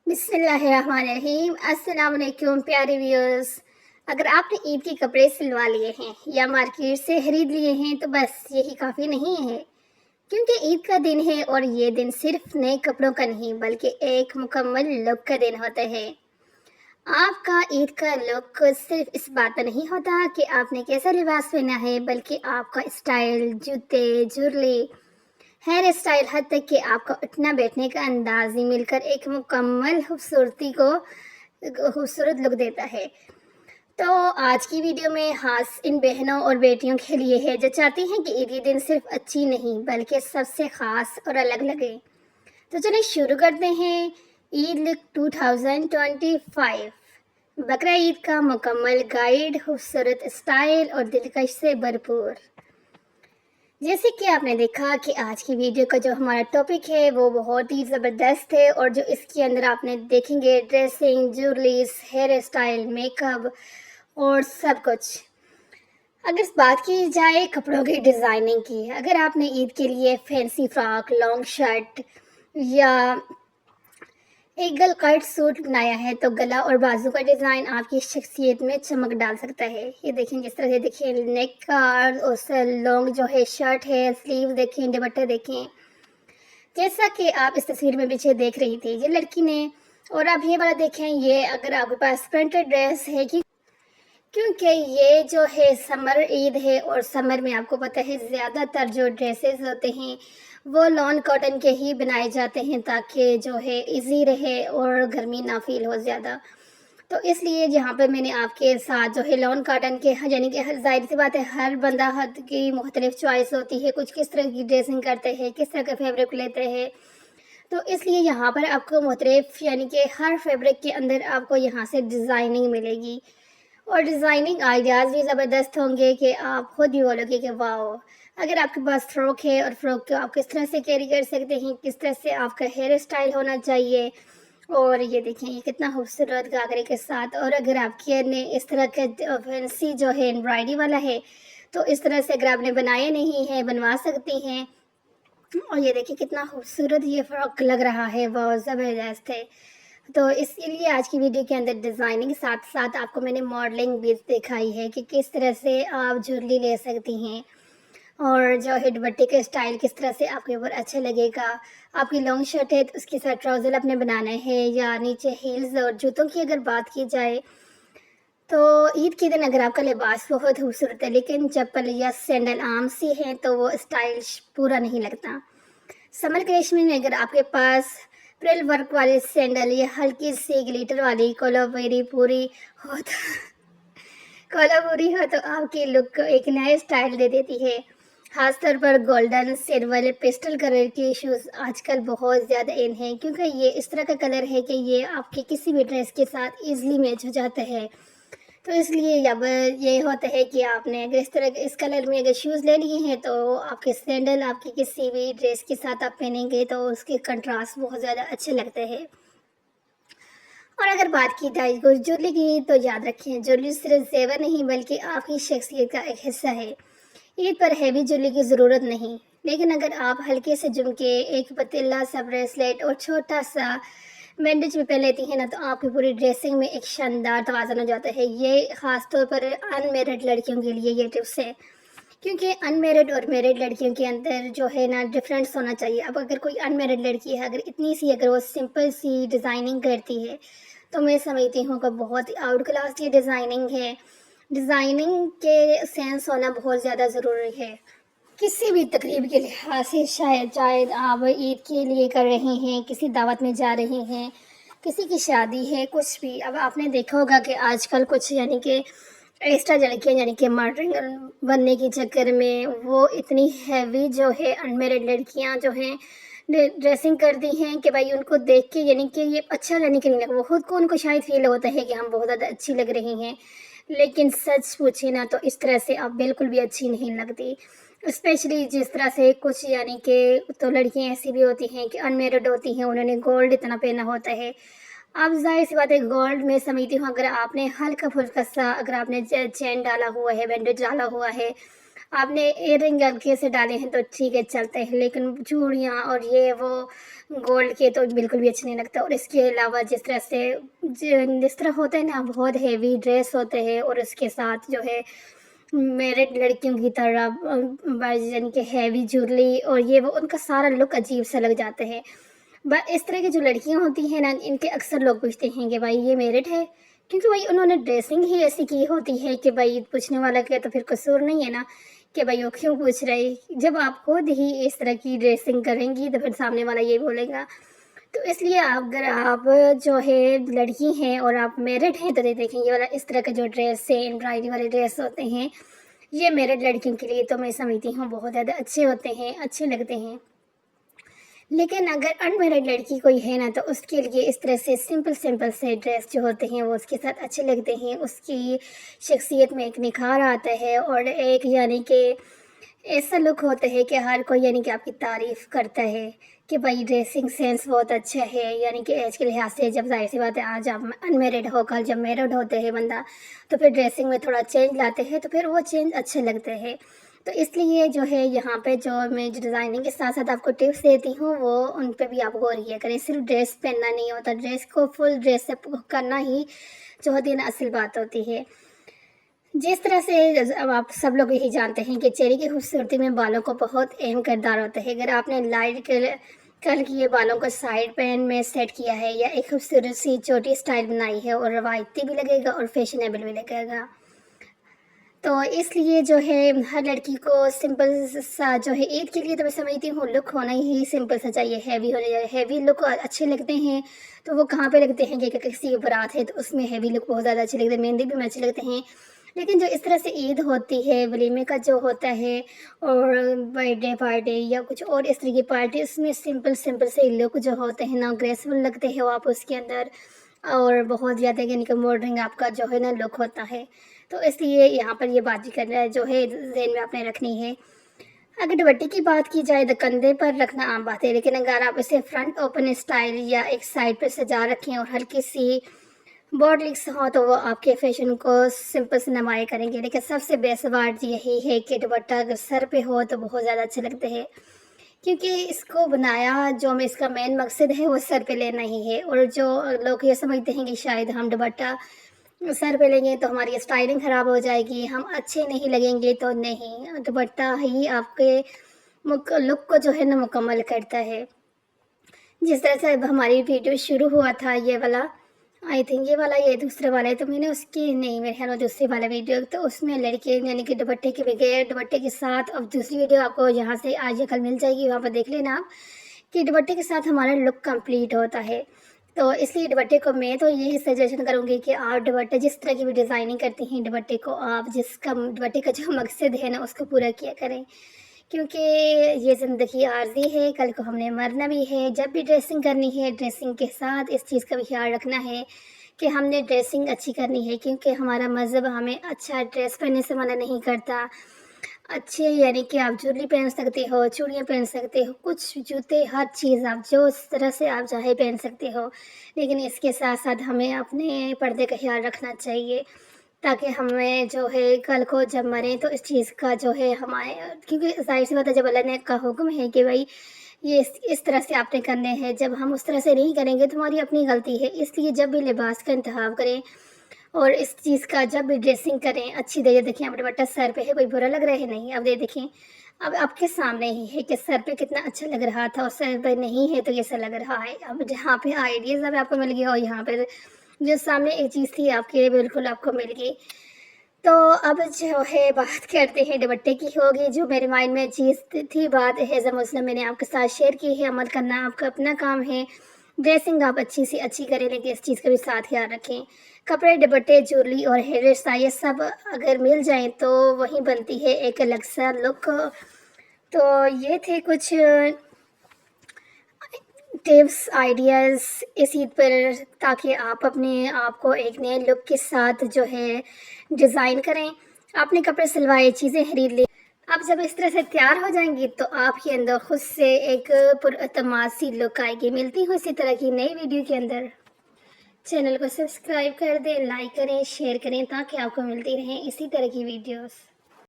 बिस्मिल्लाहिर्रहमानिर्रहीम। अस्सलाम वालेकुम प्यारे व्यूअर्स। अगर आपने ईद के कपड़े सिलवा लिए हैं या मार्केट से खरीद लिए हैं तो बस यही काफ़ी नहीं है, क्योंकि ईद का दिन है और ये दिन सिर्फ नए कपड़ों का नहीं बल्कि एक मुकम्मल लुक का दिन होता है। आपका ईद का लुक सिर्फ इस बात पर नहीं होता कि आपने कैसा लिबास पहना है, बल्कि आपका स्टाइल, जूते, ज्वेलरी, हेयर स्टाइल, हद तक कि आपका उठना बैठने का अंदाज ही मिलकर एक मुकम्मल खूबसूरत लुक देता है। तो आज की वीडियो में खास इन बहनों और बेटियों के लिए है जो चाहती हैं कि ईद के दिन सिर्फ अच्छी नहीं बल्कि सबसे ख़ास और अलग लगे। तो चलिए शुरू करते हैं। ईद लुक 2025, बकरा ईद का मुकम्मल गाइड, खूबसूरत स्टाइल और दिलकश से भरपूर। जैसे कि आपने देखा कि आज की वीडियो का जो हमारा टॉपिक है वो बहुत ही ज़बरदस्त है, और जो इसके अंदर आपने देखेंगे dressing, jewelleries, hair style, makeup और सब कुछ। अगर इस बात की जाए कपड़ों की डिज़ाइनिंग की, अगर आपने ईद के लिए फैंसी फ्रॉक, लॉन्ग शर्ट या एक गल कट सूट बनाया है तो गला और बाजू का डिज़ाइन आपकी शख्सियत में चमक डाल सकता है। ये देखें जिस तरह से, देखिए नेक का और लॉन्ग जो है शर्ट है, स्लीव देखें, दुपट्टा देखें, जैसा कि आप इस तस्वीर में पीछे देख रही थी ये लड़की ने। और आप ये वाला देखें, ये अगर आपके पास प्रिंटेड ड्रेस है कि, क्योंकि ये जो है समर ईद है और समर में आपको पता है ज़्यादातर जो ड्रेसेस होते हैं वो लॉन कॉटन के ही बनाए जाते हैं ताकि जो है इजी रहे और गर्मी ना फील हो ज़्यादा। तो इसलिए यहाँ पर मैंने आपके साथ जो है लॉन कॉटन के, यानी कि हर जाहिर सी बात है हर बंदा हद की मुख्तलिफ चॉइस होती है, कुछ किस तरह की ड्रेसिंग करते हैं, किस तरह का फैब्रिक लेते हैं। तो इसलिए यहाँ पर आपको मुख्तलिफ, यानी कि हर फैब्रिक के अंदर आपको यहाँ से डिज़ाइनिंग मिलेगी और डिज़ाइनिंग आइडियाज़ भी ज़बरदस्त होंगे कि आप खुद भी बोलोगे कि वाओ। अगर आपके पास फ़्रॉक है और फ़्रॉक को आप किस तरह से कैरी कर सकते हैं, किस तरह से आपका हेयर स्टाइल होना चाहिए। और ये देखें ये कितना खूबसूरत घाघरे के साथ, और अगर आपके ने इस तरह का फैंसी जो है एम्ब्रॉयडरी वाला है तो इस तरह से अगर आपने बनाया नहीं है बनवा सकती हैं। और ये देखिए कितना खूबसूरत ये फ़्रॉक लग रहा है, बहुत ज़बरदस्त है। तो इसीलिए आज की वीडियो के अंदर डिज़ाइनिंग साथ साथ आपको मैंने मॉडलिंग भी दिखाई है कि किस तरह से आप ज्वेलरी ले सकती हैं, और जो है दुपट्टे का स्टाइल किस तरह से आपके ऊपर अच्छा लगेगा। आपकी लॉन्ग शर्ट है तो उसके साथ ट्राउज़र आपने बनाना है, या नीचे हील्स। और जूतों की अगर बात की जाए तो ईद के दिन अगर आपका लिबास बहुत खूबसूरत है लेकिन चप्पल या सैंडल आम सी हैं तो वो स्टाइल पूरा नहीं लगता। समर कलेक्शन में अगर आपके पास प्रिल वर्क वाले सैंडल या हल्की सी ग्लिटर वाली कोलाबरी पूरी हो तो आपकी लुक को एक नया स्टाइल दे देती है। खासतौर पर गोल्डन, सिल्वर, पेस्टल कलर के शूज़ आजकल बहुत ज़्यादा इन हैं, क्योंकि ये इस तरह का कलर है कि ये आपके किसी भी ड्रेस के साथ ईजिली मैच हो जाता है। तो इसलिए अब ये होता है कि आपने अगर इस तरह इस कलर में अगर शूज़ ले लिए हैं तो आपके सैंडल आपकी किसी भी ड्रेस के साथ आप पहनेंगे तो उसके कंट्रास्ट बहुत ज़्यादा अच्छे लगते हैं। और अगर बात की जाए कुछ ज्वेलरी की तो याद रखें ज्वेलरी सिर्फ जेवर नहीं बल्कि आपकी शख्सियत का एक हिस्सा है। ईद पर हैवी ज्वेलरी की ज़रूरत नहीं, लेकिन अगर आप हल्के से झुमके, एक पतीला सा ब्रेसलेट और छोटा सा बैंडेज में पहन लेती हैं ना तो आपकी पूरी ड्रेसिंग में एक शानदार तवाज़ुन हो जाता है। ये ख़ास तौर पर अनमेरिड लड़कियों के लिए ये टिप्स है, क्योंकि अनमेरिड और मैरिड लड़कियों के अंदर जो है ना डिफरेंस होना चाहिए। अब अगर कोई अनमेरिड लड़की है, अगर इतनी सी अगर वो सिंपल सी डिज़ाइनिंग करती है तो मैं समझती हूँ कि बहुत ही आउट क्लास की डिज़ाइनिंग है। डिज़ाइनिंग के सेंस होना बहुत ज़्यादा ज़रूरी है किसी भी तकरीब के लिहाज से। शायद शायद आप ईद के लिए कर रहे हैं, किसी दावत में जा रहे हैं, किसी की शादी है, कुछ भी। अब आपने देखा होगा कि आजकल कुछ, यानी कि एक्स्ट्रा लड़कियाँ, यानी कि मॉडर्न बनने के चक्कर में वो इतनी हैवी जो है अनमेरिड लड़कियाँ जो हैं ड्रेसिंग करती हैं कि भाई उनको देख के, यानी कि ये अच्छा लगने के नहीं लगा, वो खुद को उनको शायद फील होता है कि हम बहुत ज़्यादा अच्छी लग रही हैं, लेकिन सच पूछे ना तो इस तरह से आप बिल्कुल भी अच्छी नहीं लगती। स्पेशली जिस तरह से कुछ, यानी कि तो लड़कियां ऐसी भी होती हैं कि अनमेरिड होती हैं, उन्होंने गोल्ड इतना पहना होता है। अब ज़ाहिर सी बात है गोल्ड में समझती हूँ अगर आपने हल्का फुल्का सा, अगर आपने चेन डाला हुआ है, बैंडेज डाला हुआ है, आपने इयररिंग हल्के से डाले हैं तो ठीक है चलते हैं, लेकिन चूड़ियाँ और ये वो गोल्ड के तो बिल्कुल भी अच्छे नहीं लगता। और इसके अलावा जिस तरह से जिस तरह होते हैं ना, बहुत हेवी ड्रेस होते हैं और उसके साथ जो है मैरिड लड़कियों की तरह यानी कि हैवी ज्वेलरी और ये वो उनका सारा लुक अजीब सा लग जाता है। इस तरह की जो लड़कियां होती हैं ना, इनके अक्सर लोग पूछते हैं कि भाई ये मैरिड है, क्योंकि भाई उन्होंने ड्रेसिंग ही ऐसी की होती है कि भाई पूछने वाला के तो फिर कसूर नहीं है ना, कि भाई वो क्यों पूछ रहे। जब आप खुद ही इस तरह की ड्रेसिंग करेंगी तो फिर सामने वाला ये बोलेगा। तो इसलिए अगर आप जो है लड़की हैं और आप मैरिड हैं तो देखें ये वाला इस तरह का जो ड्रेस है, एम्ब्रॉयडरी वाले ड्रेस होते हैं, ये मैरिड लड़कियों के लिए तो मैं समझती हूँ बहुत ज़्यादा अच्छे होते हैं, अच्छे लगते हैं। लेकिन अगर अनमैरिड लड़की कोई है ना, तो उसके लिए इस तरह से सिंपल सिंपल से ड्रेस जो होते हैं वो उसके साथ अच्छे लगते हैं। उसकी शख्सियत में एक निखार आता है और एक यानी कि ऐसा लुक होता है कि हर कोई यानी कि आपकी तारीफ़ करता है कि भाई ड्रेसिंग सेंस बहुत अच्छा है। यानी कि एज के लिहाज से जब ज़ाहिर सी बात है, आज आप अनमैरिड हो, कल जब मैरिड होते हैं बंदा, तो फिर ड्रेसिंग में थोड़ा चेंज लाते हैं, तो फिर वो चेंज अच्छे लगते हैं। तो इसलिए जो है यहाँ पे जो मैं जो डिज़ाइनिंग के साथ साथ आपको टिप्स देती हूँ वो उन पे भी आप गौर किया करें। सिर्फ ड्रेस पहनना नहीं होता, ड्रेस को फुल ड्रेस से करना ही जो होती है ना असल बात होती है। जिस तरह से अब आप सब लोग यही जानते हैं कि चेहरे की खूबसूरती में बालों को बहुत अहम किरदार होता है। अगर आपने लाइट कलर किए बालों को साइड पैन में सेट किया है या एक खूबसूरत सी छोटी स्टाइल बनाई है और रवायती भी लगेगा और फैशनेबल भी लगेगा। तो इसलिए जो है हर लड़की को सिंपल सा जो है ईद के लिए तो मैं समझती हूँ लुक होना ही सिंपल सा चाहिए, हैवी होना चाहिए। हैवी लुक अच्छे लगते हैं तो वो कहाँ पे लगते हैं कि किसी की बारात है तो उसमें हैवी लुक बहुत ज़्यादा अच्छे लगते हैं, मेहंदी भी अच्छे लगते हैं। लेकिन जो इस तरह से ईद होती है, वलीमे का जो होता है और बर्थडे पार्टी या कुछ और इस तरह की पार्टी, उसमें सिंपल सिंपल से लुक जो होते हैं ना ग्रेसफुल लगते हैं वो आप उसके अंदर, और बहुत ज़्यादा यानी कि मॉडर्न आपका जो है ना लुक होता है। तो इसलिए यहाँ पर ये बात भी करना है जो है ज़हन में आपने रखनी है। अगर दुपट्टे की बात की जाए तो कंधे पर रखना आम बात है, लेकिन अगर आप इसे फ्रंट ओपन स्टाइल या एक साइड पर सजा रखें और हल्की सी बॉटलिक्स हो तो वो आपके फैशन को सिंपल से नुमाया करेंगे। लेकिन सबसे बेस्ट बात यही है कि दुपट्टा अगर सर पे हो तो बहुत ज़्यादा अच्छे लगते हैं, क्योंकि इसको बनाया जो में इसका मेन मकसद है वो सर पे लेना ही है। और जो लोग ये समझते हैं कि शायद हम दुपट्टा सर पे लेंगे तो हमारी स्टाइलिंग ख़राब हो जाएगी, हम अच्छे नहीं लगेंगे, तो नहीं, दुपट्टा ही आपके लुक को जो है ना मुकम्मल करता है। जिस तरह से अब हमारी वीडियो शुरू हुआ था ये वाला, आई थिंक ये वाला ये दूसरे वाला है, तो मैंने उसकी नहीं मेरे ख्याल में दूसरे वाला वीडियो, तो उसमें लड़के यानी कि दुपट्टे के बगैर दुपट्टे के साथ, अब दूसरी वीडियो आपको यहाँ से आज या कल मिल जाएगी, वहाँ पर देख लेना आप कि दुपट्टे के साथ हमारा लुक कंप्लीट होता है। तो इसलिए दुपट्टे को मैं तो यही सजेशन करूँगी कि आप दुपट्टे जिस तरह की भी डिज़ाइनिंग करती हैं दुपट्टे को आप जिसका दुपट्टे का जो मकसद है ना उसको पूरा किया करें, क्योंकि ये ज़िंदगी आर्ज़ी है, कल को हमने मरना भी है। जब भी ड्रेसिंग करनी है, ड्रेसिंग के साथ इस चीज़ का भी ख्याल रखना है कि हमने ड्रेसिंग अच्छी करनी है, क्योंकि हमारा मज़हब हमें अच्छा ड्रेस पहनने से मना नहीं करता। अच्छे यानी कि आप ज्वेलरी पहन सकते हो, चूड़ियाँ पहन सकते हो, कुछ जूते, हर चीज़ आप जो इस तरह से आप चाहे पहन सकते हो। लेकिन इसके साथ-साथ हमें अपने पर्दे का ख्याल रखना चाहिए, ताकि हमें जो है कल को जब मरें तो इस चीज़ का जो है हमारे, क्योंकि ज़ाहिर-सी बात है जब अल्लाह ने का हुक्म है कि भई ये इस तरह से आपने करने हैं, जब हम उस तरह से नहीं करेंगे तो हमारी अपनी गलती है। इसलिए जब भी लिबास का इंतखाब करें और इस चीज़ का जब भी ड्रेसिंग करें अच्छी देखिए, देखिए अब दुपट्टा सर पे है, कोई बुरा लग रहा है नहीं, अब ये देखें अब आपके सामने ही है कि सर पे कितना अच्छा लग रहा था और सर पे नहीं है तो कैसा लग रहा है। अब जहाँ पे आइडियाज़ अब आपको मिल गया और यहाँ पर जो सामने एक चीज़ थी आपके बिल्कुल आपको मिल गई। तो अब जो है बात करते हैं दुपट्टे की, होगी जो मेरे माइंड में चीज़ थी बात एज़ अ मुस्लिम मैंने आपके साथ शेयर की है। अमल करना आपका अपना काम है, ड्रेसिंग आप अच्छी से अच्छी करें, लेकिन इस चीज़ का भी साथ ख्याल रखें। कपड़े, दुपट्टे, ज्वेलरी और हेयर स्टाइल ये सब अगर मिल जाएँ तो वहीं बनती है एक अलग सा लुक। तो ये थे कुछ टिप्स, आइडियाज़ इस ईद पर, ताकि आप अपने आप को एक नए लुक के साथ जो है डिज़ाइन करें। आपने कपड़े सिलवाए, चीज़ें खरीद ली, आप जब इस तरह से तैयार हो जाएंगी तो आपके अंदर खुद से एक पुरअतमाद सी लुक आएगी। मिलती हूँ इसी तरह की नई वीडियो के अंदर। चैनल को सब्सक्राइब कर दें, लाइक करें, शेयर करें, ताकि आपको मिलती रहें इसी तरह की वीडियोस।